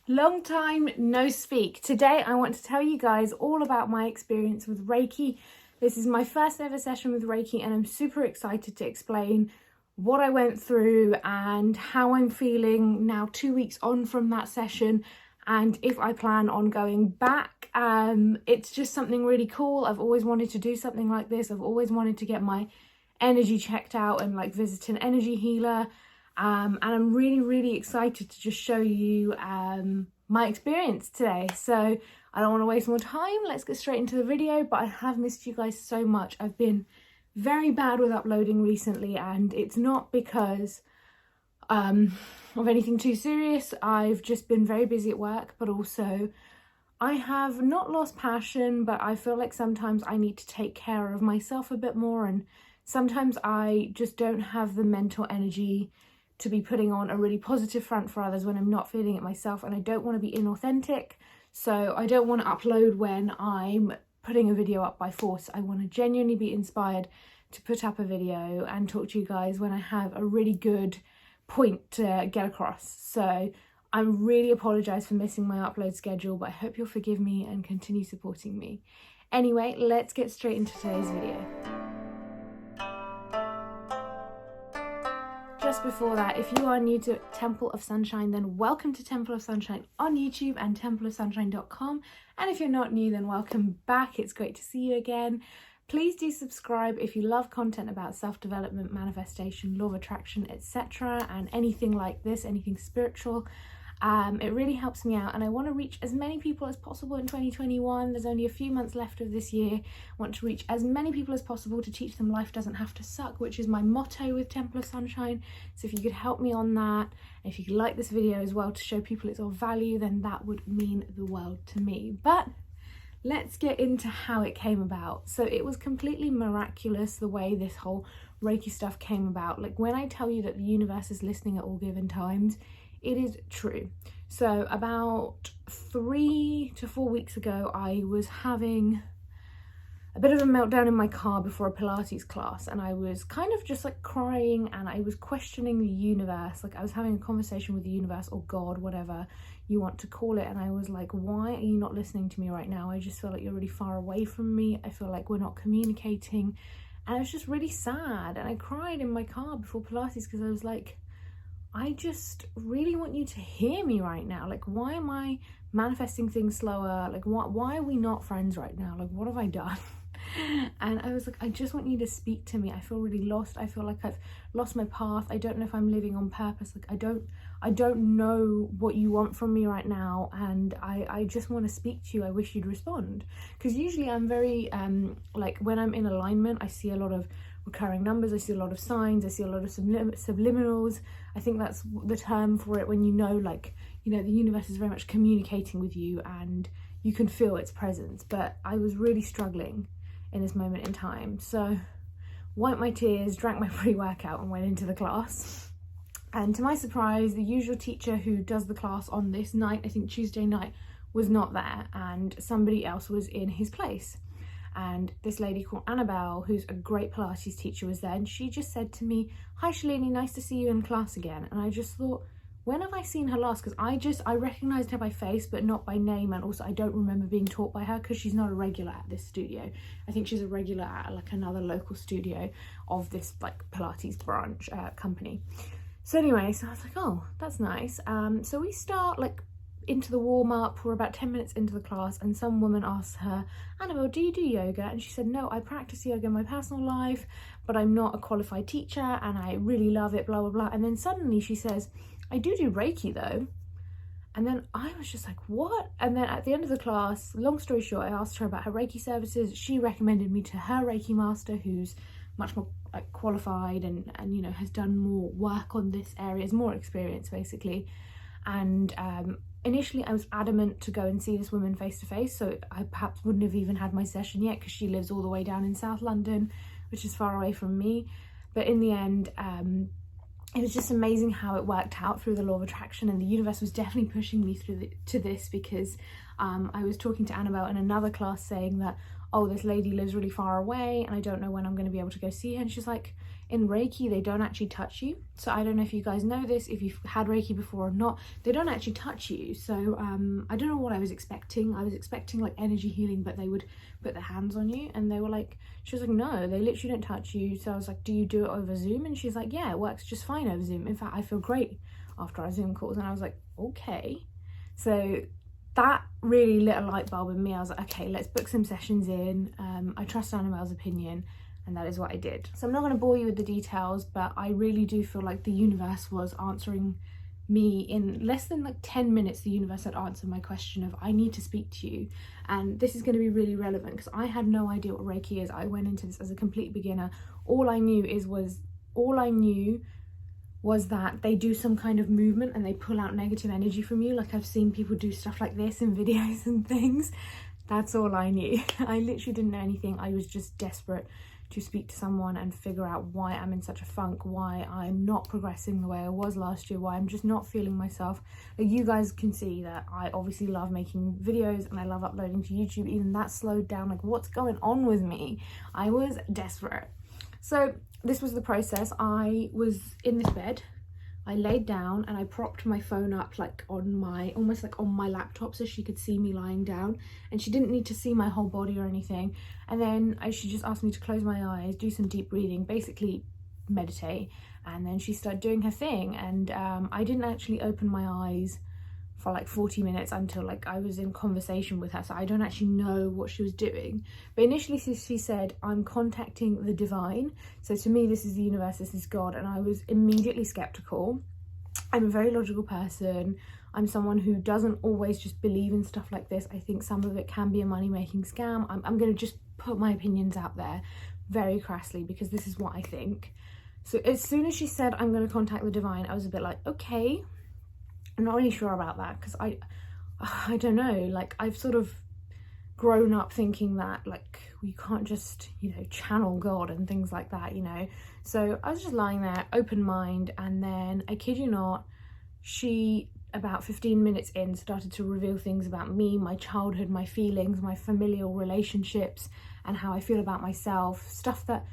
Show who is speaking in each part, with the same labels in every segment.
Speaker 1: Long time no speak. Today I want to tell you guys all about my experience with Reiki. This is my first ever session with Reiki and I'm super excited to explain what I went through and how I'm feeling now 2 weeks on from that session, and if I plan on going back. It's just something really cool. I've always wanted to do something like this. I've always wanted to get my energy checked out and like visit an energy healer. And I'm really excited to just show you my experience today. So I don't want to waste more time. Let's get straight into the video. But I have missed you guys so much. I've been very bad with uploading recently, and it's not because of anything too serious. I've just been very busy at work, but also I have not lost passion, but I feel like sometimes I need to take care of myself a bit more, and sometimes I just don't have the mental energy to be putting on a really positive front for others when I'm not feeling it myself, and I don't want to be inauthentic. So I don't want to upload when I'm putting a video up by force. I want to genuinely be inspired to put up a video and talk to you guys when I have a really good point to get across. So I really apologise for missing my upload schedule, but I hope you'll forgive me and continue supporting me. Anyway, let's get straight into today's video. Just before that, if you are new to Temple of Sunshine, then welcome to Temple of Sunshine on YouTube and templeofsunshine.com. And if you're not new, then welcome back. It's great to see you again. Please do subscribe if you love content about self-development, manifestation, law of attraction, etc. and anything like this, anything spiritual. It really helps me out, and I want to reach as many people as possible in 2021. There's only a few months left of this year. I want to reach as many people as possible to teach them life doesn't have to suck, which is my motto with Temple of Sunshine. So if you could help me on that, and if you could like this video as well to show people it's of value, then that would mean the world to me. But let's get into how it came about. So it was completely miraculous the way this whole Reiki stuff came about. Like, when I tell you that the universe is listening at all given times, it is true. So about 3 to 4 weeks ago, I was having a bit of a meltdown in my car before a Pilates class, and I was kind of just like crying, and I was questioning the universe. Like, I was having a conversation with the universe or God, whatever you want to call it, and I was like, why are you not listening to me right now? I just feel like you're really far away from me. I feel like we're not communicating, and I was just really sad, and I cried in my car before Pilates because I was like, I just really want you to hear me right now. Like, why am I manifesting things slower? Like, why are we not friends right now? Like, what have I done? And I was like, I just want you to speak to me. I feel really lost. I feel like I've lost my path. I don't know if I'm living on purpose. Like, I don't know what you want from me right now, and I just want to speak to you. I wish you'd respond. Because usually I'm very like, when I'm in alignment, I see a lot of recurring numbers, I see a lot of signs, I see a lot of subliminals. I think that's the term for it, when you know, like, you know, the universe is very much communicating with you and you can feel its presence. But I was really struggling in this moment in time, so wiped my tears, drank my pre-workout and went into the class. And to my surprise, the usual teacher who does the class on this night, I think Tuesday night, was not there, and somebody else was in his place. And this lady called Annabelle, who's a great Pilates teacher, was there, and she just said to me, "Hi Shalini, nice to see you in class again." And I just thought, when have I seen her last? Because I recognised her by face but not by name, and also I don't remember being taught by her because she's not a regular at this studio. I think she's a regular at like another local studio of this like Pilates branch company. So anyway, so I was like, oh, that's nice. So we start like into the warm-up. We're about 10 minutes into the class, and some woman asks her, "Annabelle, do you do yoga?" And she said, "No, I practice yoga in my personal life, but I'm not a qualified teacher and I really love it, blah blah blah." And then suddenly she says, "I do Reiki though." And then I was just like, what? And then at the end of the class, long story short, I asked her about her Reiki services. She recommended me to her Reiki master, who's much more like qualified and you know, has done more work on this area, has more experience basically. And initially I was adamant to go and see this woman face to face, so I perhaps wouldn't have even had my session yet because she lives all the way down in South London, which is far away from me. But in the end, it was just amazing how it worked out through the law of attraction, and the universe was definitely pushing me through to this, because I was talking to Annabelle in another class saying that, oh, this lady lives really far away and I don't know when I'm going to be able to go see her. And she's like, in Reiki, they don't actually touch you. So I don't know if you guys know this, if you've had Reiki before or not, they don't actually touch you. So I don't know what I was expecting. I was expecting like energy healing, but they would put their hands on you, and they were like, she was like, no, they literally don't touch you. So I was like, do you do it over Zoom? And she's like, yeah, it works just fine over Zoom. In fact, I feel great after our Zoom calls. And I was like, okay. So that really lit a light bulb in me. I was like, okay, let's book some sessions in. I trust Annabelle's opinion, and that is what I did. So I'm not going to bore you with the details, but I really do feel like the universe was answering me in less than like 10 minutes. The universe had answered my question of, I need to speak to you, and this is going to be really relevant because I had no idea what Reiki is. I went into this as a complete beginner. All I knew was that they do some kind of movement and they pull out negative energy from you. Like, I've seen people do stuff like this in videos and things. That's all I knew. I literally didn't know anything. I was just desperate to speak to someone and figure out why I'm in such a funk, why I'm not progressing the way I was last year, why I'm just not feeling myself. Like, you guys can see that I obviously love making videos and I love uploading to YouTube. Even that slowed down. Like, what's going on with me? I was desperate. So this was the process. I was in this bed, I laid down and I propped my phone up like on my, almost like on my laptop, so she could see me lying down, and she didn't need to see my whole body or anything. And then she just asked me to close my eyes, do some deep breathing, basically meditate. And then she started doing her thing, and I didn't actually open my eyes for like 40 minutes until like I was in conversation with her, so I don't actually know what she was doing. But initially she said, I'm contacting the divine. So to me, this is the universe, this is God, and I was immediately skeptical. I'm a very logical person. I'm someone who doesn't always just believe in stuff like this. I think some of it can be a money-making scam. I'm going to just put my opinions out there very crassly because this is what I think. So as soon as she said, I'm going to contact the divine, I was a bit like, okay. I'm not really sure about that because I don't know, like, I've sort of grown up thinking that like we can't just, you know, channel God and things like that, you know. So I was just lying there, open mind, and then I kid you not, she about 15 minutes in started to reveal things about me, my childhood, my feelings, my familial relationships, and how I feel about myself, stuff that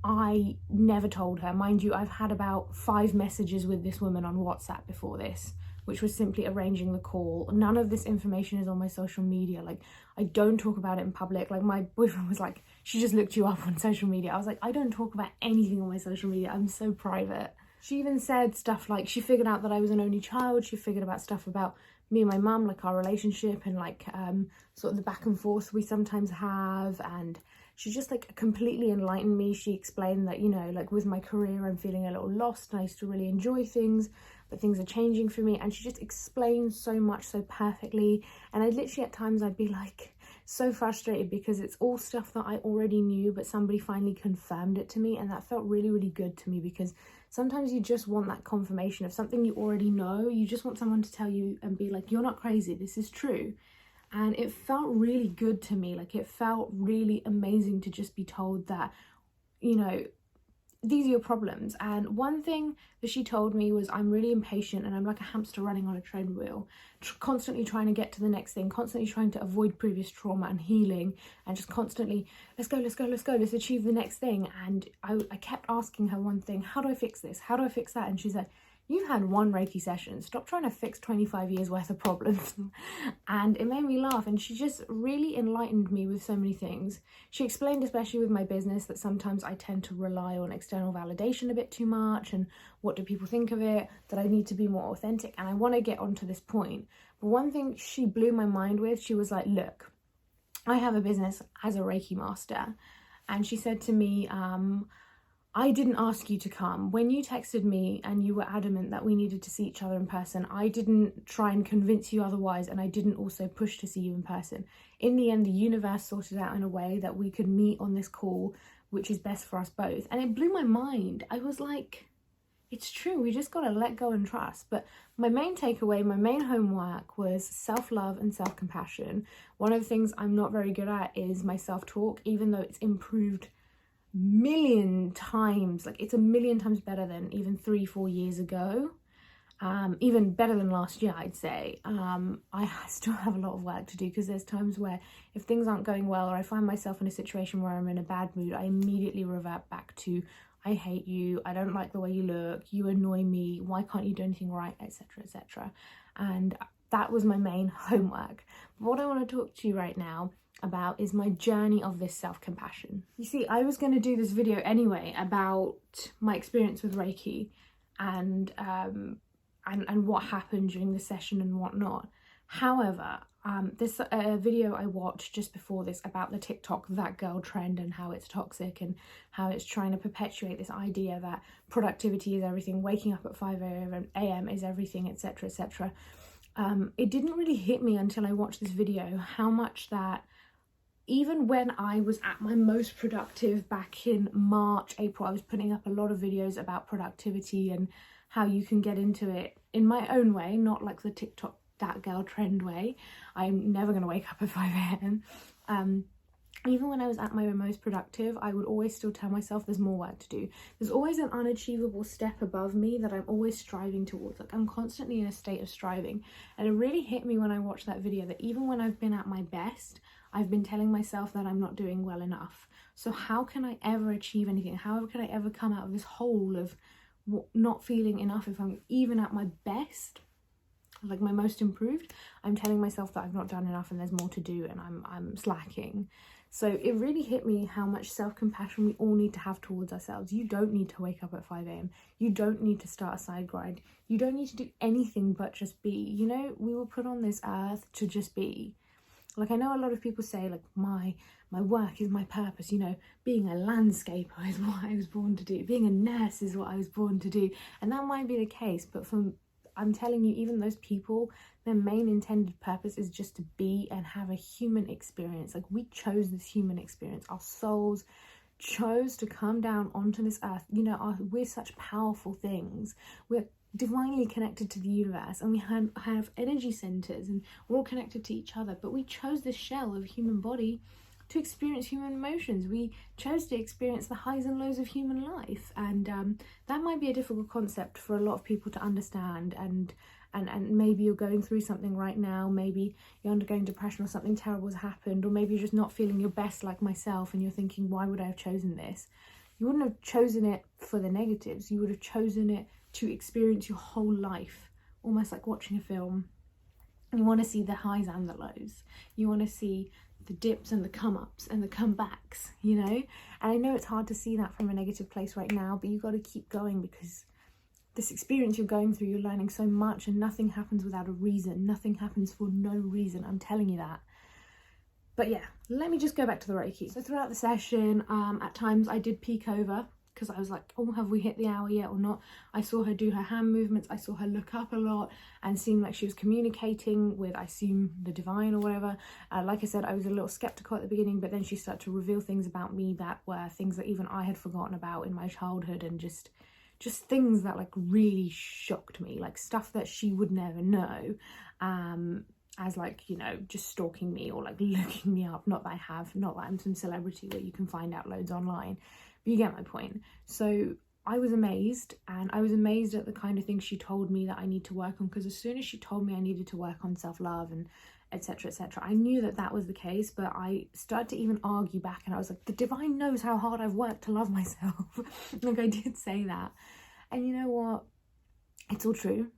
Speaker 1: I never told her. Mind you, I've had about 5 messages with this woman on WhatsApp before this, which was simply arranging the call. None of this information is on my social media. Like, I don't talk about it in public. Like, my boyfriend was like, she just looked you up on social media. I was like, I don't talk about anything on my social media. I'm so private. She even said stuff like, she figured out that I was an only child. She figured out stuff about me and my mum, like our relationship and like sort of the back and forth we sometimes have. And she just like completely enlightened me. She explained that, you know, like with my career, I'm feeling a little lost and I used to really enjoy things, but things are changing for me. And she just explained so much so perfectly. And I literally at times I'd be like so frustrated because it's all stuff that I already knew, but somebody finally confirmed it to me. And that felt really, really good to me, because sometimes you just want that confirmation of something you already know. You just want someone to tell you and be like, you're not crazy, this is true. And it felt really good to me. Like, it felt really amazing to just be told that, you know, these are your problems. And one thing that she told me was, I'm really impatient and I'm like a hamster running on a treadmill, constantly trying to get to the next thing, constantly trying to avoid previous trauma and healing, and just constantly, let's go, let's go, let's go, let's achieve the next thing. And I kept asking her one thing, how do I fix this? How do I fix that? And she said, you've had one Reiki session, stop trying to fix 25 years worth of problems. And it made me laugh, and she just really enlightened me with so many things. She explained, especially with my business, that sometimes I tend to rely on external validation a bit too much, and what do people think of it, that I need to be more authentic, and I want to get onto this point. But one thing she blew my mind with, she was like, look, I have a business as a Reiki master. And she said to me, I didn't ask you to come. When you texted me and you were adamant that we needed to see each other in person, I didn't try and convince you otherwise, and I didn't also push to see you in person. In the end, the universe sorted out in a way that we could meet on this call, which is best for us both. And it blew my mind. I was like, it's true, we just gotta let go and trust. But my main takeaway, my main homework was self-love and self-compassion. One of the things I'm not very good at is my self-talk, even though it's improved million times. Like, it's a million times better than even 3-4 years ago, even better than last year, I'd say. I still have a lot of work to do, because there's times where if things aren't going well, or I find myself in a situation where I'm in a bad mood, I immediately revert back to, I hate you, I don't like the way you look, you annoy me, why can't you do anything right, etc, etc. And that was my main homework. But what I want to talk to you right now about is my journey of this self-compassion. You see, I was going to do this video anyway about my experience with Reiki and what happened during the session and whatnot. However, this video I watched just before this about the TikTok that girl trend and how it's toxic and how it's trying to perpetuate this idea that productivity is everything, waking up at 5 a.m. is everything, etc, etc. It didn't really hit me until I watched this video how much that even when I was at my most productive back in March, April, I was putting up a lot of videos about productivity and how you can get into it in my own way, not like the TikTok that girl trend way. I'm never going to wake up at 5 a.m. Even when I was at my most productive, I would always still tell myself there's more work to do. There's always an unachievable step above me that I'm always striving towards. Like, I'm constantly in a state of striving. And it really hit me when I watched that video that even when I've been at my best, I've been telling myself that I'm not doing well enough. So how can I ever achieve anything? How can I ever come out of this hole of not feeling enough if I'm even at my best? Like my most improved, I'm telling myself that I've not done enough and there's more to do and I'm slacking. So it really hit me how much self-compassion we all need to have towards ourselves. You don't need to wake up at 5 a.m. You don't need to start a side grind. You don't need to do anything but just be. You know, we were put on this earth to just be. Like, I know a lot of people say, like, my work is my purpose, you know, being a landscaper is what I was born to do, being a nurse is what I was born to do, and that might be the case, but I'm telling you, even those people, their main intended purpose is just to be and have a human experience. Like, we chose this human experience. Our souls chose to come down onto this earth. You know, we're such powerful things. We're divinely connected to the universe, and we have energy centers, and we're all connected to each other. But we chose this shell of human body to experience human emotions. We chose to experience the highs and lows of human life, and that might be a difficult concept for a lot of people to understand, and maybe you're going through something right now, maybe you're undergoing depression or something terrible has happened, or maybe you're just not feeling your best like myself and you're thinking, why would I have chosen this? You wouldn't have chosen it for the negatives, you would have chosen it to experience your whole life, almost like watching a film. You want to see the highs and the lows, you want to see the dips and the come-ups and the comebacks, you know? And I know it's hard to see that from a negative place right now, but you got to keep going, because this experience you're going through, you're learning so much, and nothing happens without a reason. Nothing happens for no reason, I'm telling you that. But yeah, let me just go back to the Reiki. So throughout the session, at times I did peek over, because I was like, oh, have we hit the hour yet or not? I saw her do her hand movements, I saw her look up a lot and seemed like she was communicating with, I assume, the divine or whatever. Like I said, I was a little skeptical at the beginning, but then she started to reveal things about me that were things that even I had forgotten about in my childhood, and just things that like really shocked me, like stuff that she would never know, as like, you know, just stalking me or like looking me up. Not that I'm some celebrity where you can find out loads online. But you get my point. So I was amazed, and I was amazed at the kind of things she told me that I need to work on, because as soon as she told me I needed to work on self-love and etc, I knew that was the case, but I started to even argue back, and I was like, the divine knows how hard I've worked to love myself. Like, I did say that. And you know what? It's all true.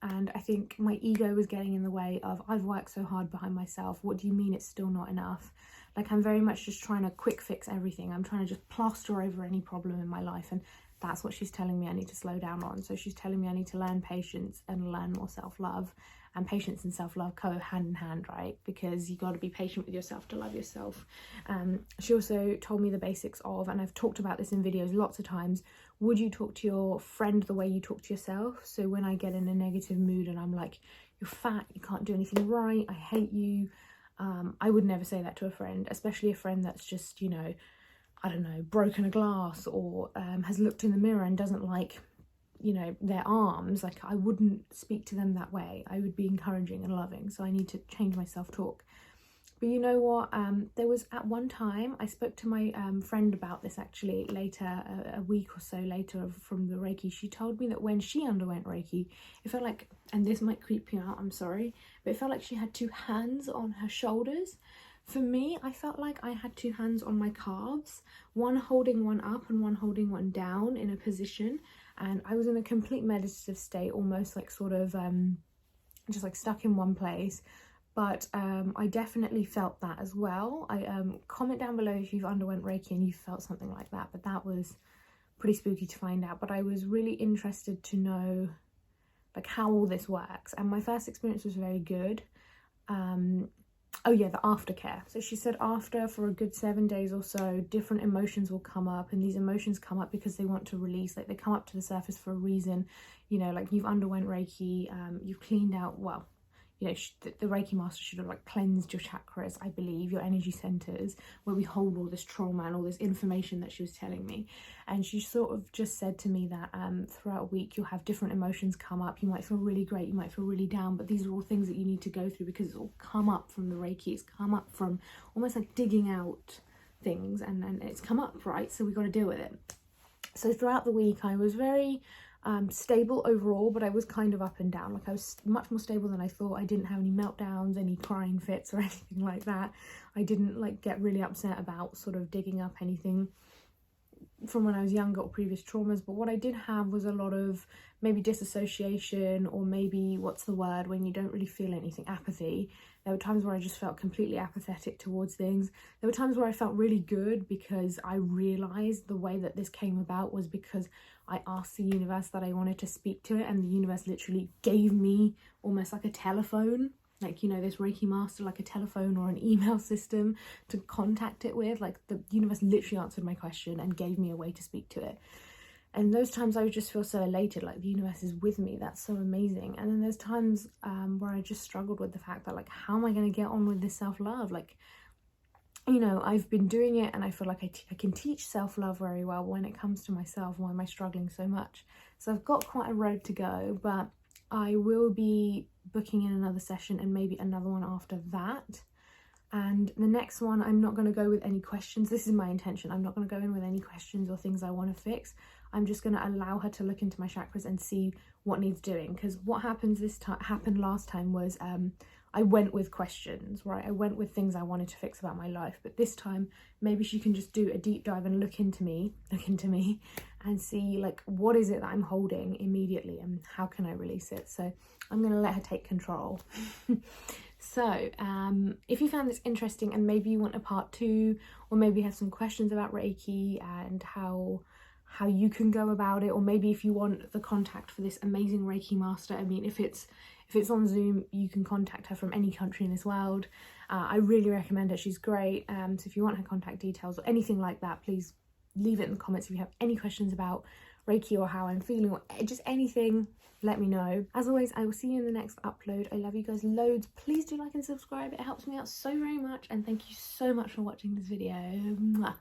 Speaker 1: And I think my ego was getting in the way of, I've worked so hard behind myself, what do you mean it's still not enough? Like, I'm very much just trying to quick fix everything. I'm trying to just plaster over any problem in my life, and that's what she's telling me I need to slow down on. So she's telling me I need to learn patience and learn more self-love, and patience and self-love go hand in hand, right? Because you got to be patient with yourself to love yourself. She also told me the basics of, and I've talked about this in videos lots of times, would you talk to your friend the way you talk to yourself? So when I get in a negative mood and I'm like, you're fat, you can't do anything right, I hate you, I would never say that to a friend, especially a friend that's just, you know, I don't know, broken a glass, or has looked in the mirror and doesn't like, you know, their arms. Like, I wouldn't speak to them that way. I would be encouraging and loving. So I need to change my self-talk. But you know what, there was at one time, I spoke to my friend about this actually later, a week or so later from the Reiki. She told me that when she underwent Reiki, it felt like, and this might creep you out, I'm sorry, but it felt like she had two hands on her shoulders. For me, I felt like I had two hands on my calves, one holding one up and one holding one down in a position, and I was in a complete meditative state, almost like sort of just like stuck in one place. But I definitely felt that as well. Comment down below if you've underwent Reiki and you felt something like that, but that was pretty spooky to find out. But I was really interested to know like how all this works, and my first experience was very good. Oh yeah, the aftercare. So she said after, for a good 7 days or so, different emotions will come up, and these emotions come up because they want to release, like they come up to the surface for a reason. You know, like you've underwent Reiki, you've cleaned out, well, you know, the Reiki master should have like cleansed your chakras, I believe, your energy centers, where we hold all this trauma and all this information that she was telling me. And she sort of just said to me that throughout a week you'll have different emotions come up. You might feel really great, you might feel really down, but these are all things that you need to go through because it's all come up from the Reiki. It's come up from almost like digging out things, and then it's come up, right? So we've got to deal with it. So throughout the week I was very stable overall, but I was kind of up and down. Like I was much more stable than I thought. I didn't have any meltdowns, any crying fits or anything like that. I didn't like get really upset about sort of digging up anything from when I was younger or previous traumas. But what I did have was a lot of maybe disassociation, or maybe, what's the word when you don't really feel anything, apathy. There were times where I just felt completely apathetic towards things. There were times where I felt really good because I realised the way that this came about was because I asked the universe that I wanted to speak to it, and the universe literally gave me almost like a telephone, like, you know, this Reiki master, like a telephone or an email system to contact it with. Like the universe literally answered my question and gave me a way to speak to it. And those times I would just feel so elated, like the universe is with me. That's so amazing. And then there's times where I just struggled with the fact that, like, how am I going to get on with this self-love? Like, you know, I've been doing it and I feel like I can teach self-love very well. When it comes to myself, why am I struggling so much? So I've got quite a road to go, but I will be booking in another session and maybe another one after that. And the next one, I'm not going to go with any questions. This is my intention. I'm not going to go in with any questions or things I want to fix. I'm just going to allow her to look into my chakras and see what needs doing. Because what happened last time was I went with questions, right? I went with things I wanted to fix about my life. But this time, maybe she can just do a deep dive and look into me and see, like, what is it that I'm holding immediately and how can I release it? So I'm going to let her take control. So if you found this interesting and maybe you want a part 2, or maybe have some questions about Reiki and how you can go about it, or maybe if you want the contact for this amazing Reiki master, I mean, if it's on Zoom, you can contact her from any country in this world. I really recommend her. She's great. So if you want her contact details or anything like that, please leave it in the comments. If you have any questions about Reiki or how I'm feeling or just anything, let me know. As always, I will see you in the next upload. I love you guys loads. Please do like and subscribe. It helps me out so very much. And thank you so much for watching this video. Mwah.